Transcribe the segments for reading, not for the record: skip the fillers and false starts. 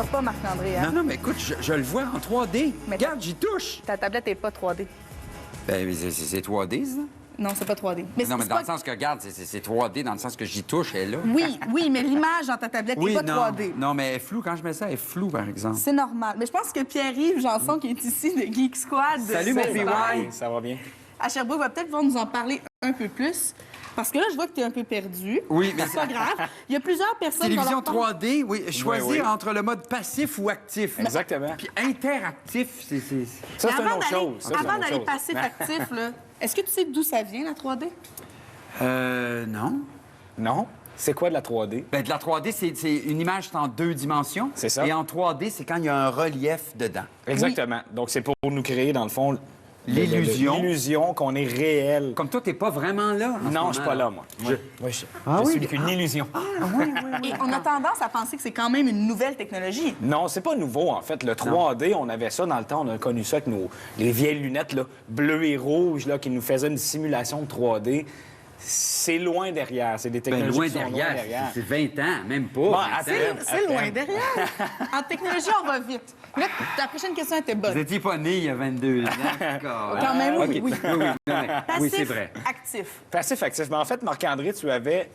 pas, Marc-André. Hein? Non, mais écoute, je le vois en 3D. Mais Regarde, j'y touche. Ta tablette n'est pas 3D. Ben, c'est 3D, ça? Non, c'est pas 3D. Mais Non, mais c'est dans pas... le sens que, regarde, c'est 3D, dans le sens que j'y touche, elle est là. Oui, mais l'image dans ta tablette n'est pas non. 3D. Non, mais elle est floue. Quand je mets ça, elle est floue, par exemple. C'est normal. Mais je pense que Pierre-Yves Janson, qui est ici de Geek Squad... Salut, mon PY. Ça va bien. À Sherbrooke, va peut-être pouvoir nous en parler un peu plus. Parce que là, je vois que tu es un peu perdu. Oui, mais c'est pas grave. Il y a plusieurs personnes... Télévision dans leur... 3D, oui. Choisir oui. entre le mode passif ou actif. Exactement. Puis interactif, c'est... Ça, c'est Mais une autre chose. Ça, c'est une avant autre d'aller chose. passif-actif, là, est-ce que tu sais d'où ça vient, la 3D? Non. Non. C'est quoi de la 3D? Ben, de la 3D, c'est une image en 2 dimensions. C'est ça. Et en 3D, c'est quand il y a un relief dedans. Exactement. Donc, c'est pour nous créer, dans le fond, L'illusion. l'illusion qu'on est réel. Comme toi, t'es pas vraiment là. en ce Non, je suis moment, pas là, moi. Je suis qu'une illusion. Et on a tendance à penser que c'est quand même une nouvelle technologie. Non, c'est pas nouveau, en fait. Le 3D, on avait ça dans le temps. On a connu ça avec les vieilles lunettes là, bleues et rouges là, qui nous faisaient une simulation de 3D. C'est loin derrière. C'est des Ben, technologies loin qui sont derrière, loin derrière. c'est 20 ans, même pas. Bon, 20 attends. ans. C'est loin derrière. En technologie, on va vite. Là, ta prochaine question était Vous bonne. n'étiez pas né il y a 22 ans. D'accord. Quand même, oui. OK. Oui, non, mais- Passif, oui, c'est vrai. actif. Passif-actif. Mais en fait, Marc-André, tu avais...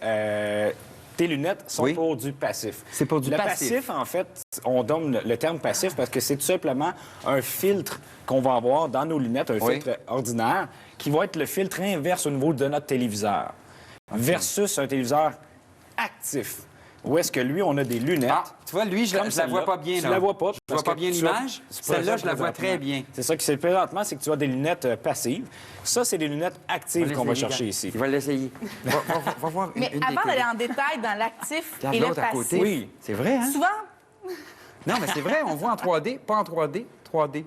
tes lunettes sont Oui. pour du passif. C'est pour du le passif. en fait, on donne le terme passif parce que c'est tout simplement un filtre qu'on va avoir dans nos lunettes, un Oui. filtre ordinaire, qui va être le filtre inverse au niveau de notre téléviseur, versus un téléviseur actif. Où est-ce que lui, on a des lunettes. Ah, tu vois, lui, je comme la celle-là. vois pas bien. Tu là. la vois pas. Je parce vois pas que bien tu as- l'image. tu Celle-là, je la vois présentement. très bien. C'est ça qui c'est présentement, c'est que tu as des lunettes passives. Ça, c'est des lunettes actives qu'on va l'essayer, chercher regarde. ici. Il va l'essayer. Va voir une, Mais une des avant d'aller télés. en détail dans l'actif Regarde et le l'autre à passif, côté. Oui. C'est vrai, hein? souvent, Non, mais c'est vrai, on voit en 3D, pas en 3D, 3D.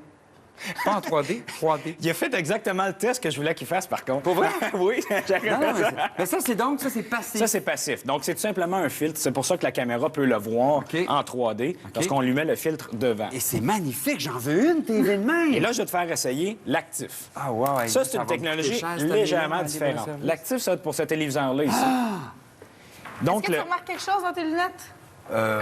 Pas en 3D, 3D. Il a fait exactement le test que je voulais qu'il fasse, par contre. Pour vrai? Oui, j'ai Non, non, ça. mais ça, c'est donc, ça, c'est passif. Ça, c'est passif. Donc, c'est tout simplement un filtre. C'est pour ça que la caméra peut le voir OK. en 3D, parce qu'on lui met le filtre devant. Et c'est magnifique, j'en veux une, TV de même. Et là, je vais te faire essayer l'actif. Ah, ouais. Ça, c'est va une me technologie coûter cher, cette légèrement année-là, différente. aller L'actif, ça va être pour ce téléviseur-là, ici. est-ce Donc, que tu remarques quelque chose dans tes lunettes?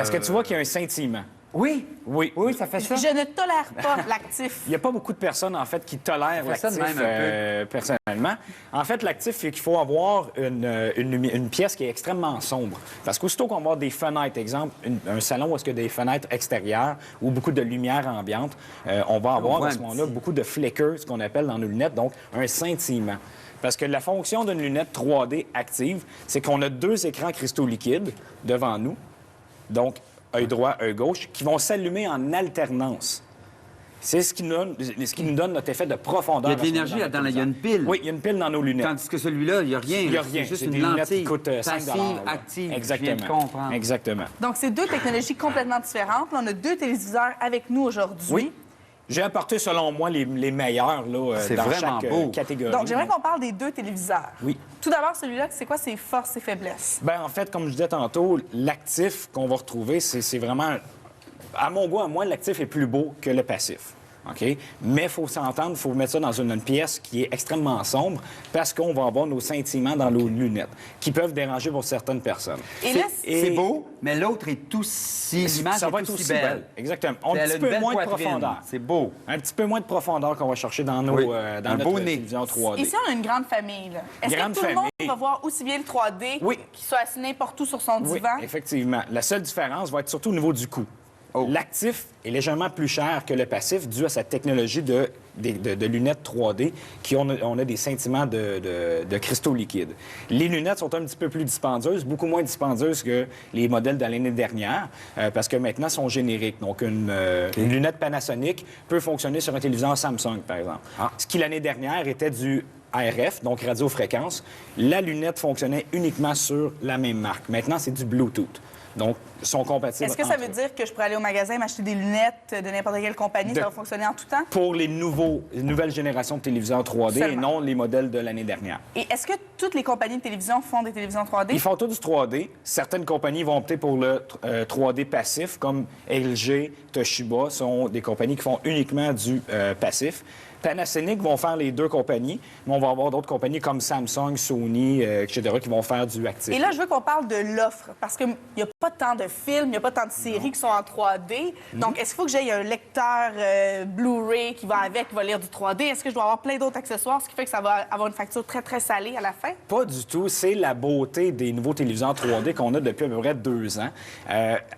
est-ce que tu vois qu'il y a un scintillement? Oui, Oui. oui, ça fait ça. Je ne tolère pas l'actif. Il n'y a pas beaucoup de personnes, en fait, qui tolèrent fait ça de l'actif même un personnellement. En fait, l'actif, c'est qu'il faut avoir une pièce qui est extrêmement sombre. Parce qu'aussitôt qu'on va avoir des fenêtres, exemple, un salon où est-ce qu'il y a des fenêtres extérieures ou beaucoup de lumière ambiante, on va avoir voit à ce un moment-là petit- beaucoup de flicker, ce qu'on appelle dans nos lunettes, donc un scintillement. Parce que la fonction d'une lunette 3D active, c'est qu'on a 2 écrans cristaux liquides devant nous. Donc, œil droit, œil gauche, qui vont s'allumer en alternance. C'est ce qui nous donne notre effet de profondeur. Il y a de l'énergie à ce moment-là là-dedans, là. Il y a une pile. Oui, il y a une pile dans nos lunettes. Tandis que celui-là, il n'y a rien. Il n'y a là. rien. C'est juste C'est une des lunettes lentille. qui coûtent 5 passive, là. active. Exactement. Je viens de comprendre. Exactement. Donc, c'est deux technologies complètement différentes. Là, on a deux téléviseurs avec nous aujourd'hui. Oui. J'ai apporté, selon moi, les meilleurs là, C'est dans vraiment chaque beau. Donc, catégorie. j'aimerais qu'on parle des deux téléviseurs. Oui. Tout d'abord, celui-là, c'est quoi ses forces et faiblesses? Ben, en fait, comme je disais tantôt, l'actif qu'on va retrouver, c'est vraiment... À mon goût, à moi, l'actif est plus beau que le passif. OK? Mais il faut s'entendre, il faut mettre ça dans une pièce qui est extrêmement sombre parce qu'on va avoir nos scintillements dans nos lunettes qui peuvent déranger pour certaines personnes. Et là, C'est beau, mais l'autre est aussi... L'image Ça va est être aussi aussi belle. Exactement. On a Elle un a petit une peu belle moins de poitrine. profondeur. C'est beau. Un petit peu moins de profondeur qu'on va chercher dans, Oui. dans Un notre beau nez. télévision 3D. ici, on a une grande famille. là. Est-ce que Grande tout le monde famille. va voir aussi bien le 3D Oui. qu'il soit assis n'importe où sur son Oui, divan? effectivement. La seule différence va être surtout au niveau du coût. Oh. L'actif est légèrement plus cher que le passif dû à sa technologie de lunettes 3D qui on a des scintillements de cristaux liquides. Les lunettes sont un petit peu plus dispendieuses, beaucoup moins dispendieuses que les modèles de l'année dernière parce que maintenant sont génériques. Donc, une lunette Panasonic peut fonctionner sur un téléviseur Samsung, par exemple. Ah. Ce qui, l'année dernière, était du RF, donc radiofréquence. La lunette fonctionnait uniquement sur la même marque. Maintenant, c'est du Bluetooth. Donc, ils sont compatibles. Est-ce que ça entre veut eux. dire que je pourrais aller au magasin m'acheter des lunettes de n'importe quelle compagnie, ça va fonctionner en tout temps? Pour les nouvelles générations de téléviseurs 3D et Seulement. non les modèles de l'année dernière. Et est-ce que toutes les compagnies de télévision font des télévisions 3D? Ils font tout du 3D. Certaines compagnies vont opter pour le 3D passif, comme LG, Toshiba, sont des compagnies qui font uniquement du passif. Panasonic vont faire les deux compagnies, mais on va avoir d'autres compagnies comme Samsung, Sony, etc., qui vont faire du actif. Et là, je veux qu'on parle de l'offre, parce qu'il n'y a pas tant de films, il n'y a pas tant de séries qui sont en 3D. Donc, est-ce qu'il faut que j'aie un lecteur Blu-ray qui va avec, qui va lire du 3D? Est-ce que je dois avoir plein d'autres accessoires, ce qui fait que ça va avoir une facture très, très salée à la fin? Pas du tout. C'est la beauté des nouveaux téléviseurs 3D qu'on a depuis à peu près 2 ans.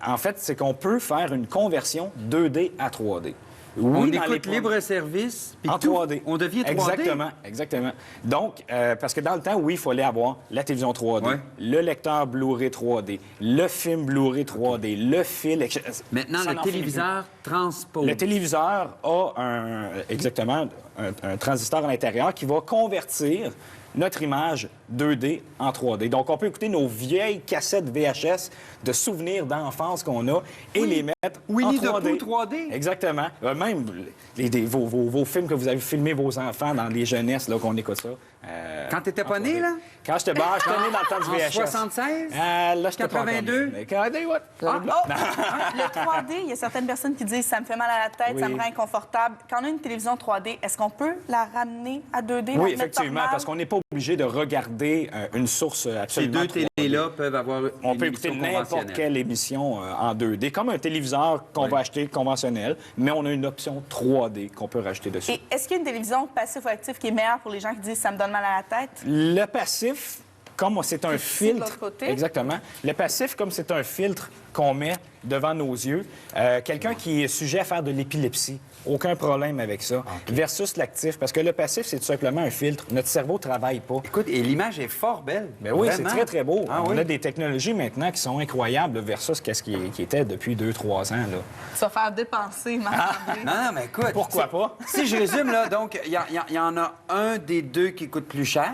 En fait, c'est qu'on peut faire une conversion 2D à 3D. Oui, On dans écoute les libre-service, puis en tout, 3D. on devient 3D. Exactement, exactement. Donc, parce que dans le temps, oui, il fallait avoir la télévision 3D, Ouais. le lecteur Blu-ray 3D, le film Blu-ray 3D, le fil, etc. Maintenant, Ça le n'en finit téléviseur transpose. plus. Le téléviseur a exactement un transistor à l'intérieur qui va convertir notre image 2D en 3D. Donc, on peut écouter nos vieilles cassettes VHS de souvenirs d'enfance qu'on a et les mettre Winnie en the 3D. Pooh 3D. Exactement. Même vos films que vous avez filmés vos enfants dans les jeunesses, là, qu'on écoute ça. Quand t'étais pas en né, 3D. là? Quand j'étais j'étais né dans le temps du En VHS. 76? Là, j'étais pas 82? encore né. Regardez, what? Le 3D, il y a certaines personnes qui disent ça me fait mal à la tête, ça Oui. me rend inconfortable. Quand on a une télévision 3D, est-ce qu'on peut la ramener à 2D? la Oui, remettre effectivement, normale? parce qu'on n'est pas obligé de regarder une source Ces absolument deux 3D. télés-là peuvent avoir On une peut écouter émission n'importe conventionnelle. quelle émission en 2D, comme un téléviseur qu'on Oui. va acheter conventionnel, mais on a une option 3D qu'on peut rajouter dessus. Et est-ce qu'il y a une télévision passif ou actif qui est meilleure pour les gens qui disent ça me donne mal à la tête? Le passif, comme c'est un C'est ici, de filtre... l'autre côté. Exactement. Le passif, comme c'est un filtre qu'on met devant nos yeux, quelqu'un qui est sujet à faire de l'épilepsie, aucun problème avec ça, versus l'actif, parce que le passif, c'est tout simplement un filtre. Notre cerveau ne travaille pas. Écoute, et l'image est fort belle. Ben oui, c'est Vraiment. très, très beau. Ah On oui? a des technologies maintenant qui sont incroyables versus ce qui était depuis 2-3 ans. Là. Ça va faire dépenser, Marc-André. Non, mais écoute. Pourquoi pas? Si je résume, là, donc, il y en a un des deux qui coûte plus cher.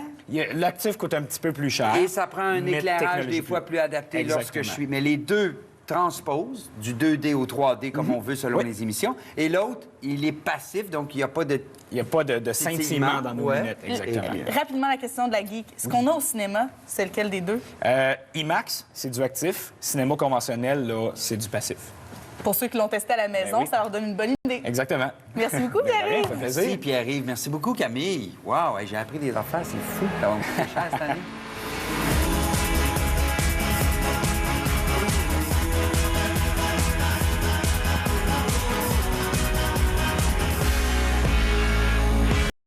L'actif coûte un petit peu plus cher. Et ça prend un mais éclairage technologie des fois plus adapté lorsque Exactement. je suis. Mais les deux transposent du 2D au 3D comme on veut selon Oui. les émissions. Et l'autre, il est passif, donc il n'y a pas de... Il n'y a pas de scintillement dans nos Ouais. lunettes. Exactement. Rapidement, la question de la geek. Ce qu'on a au cinéma, c'est lequel des deux? IMAX, c'est du actif. Cinéma conventionnel, là, c'est du passif. Pour ceux qui l'ont testé à la maison, oui. ça leur donne une bonne idée. Exactement. Merci beaucoup, Ben, de rien, Pierre. ça fait plaisir. Merci Pierre-Yves. Merci beaucoup Camille. Wow, j'ai appris des affaires, c'est fou. Ça va me coûter cher cette année.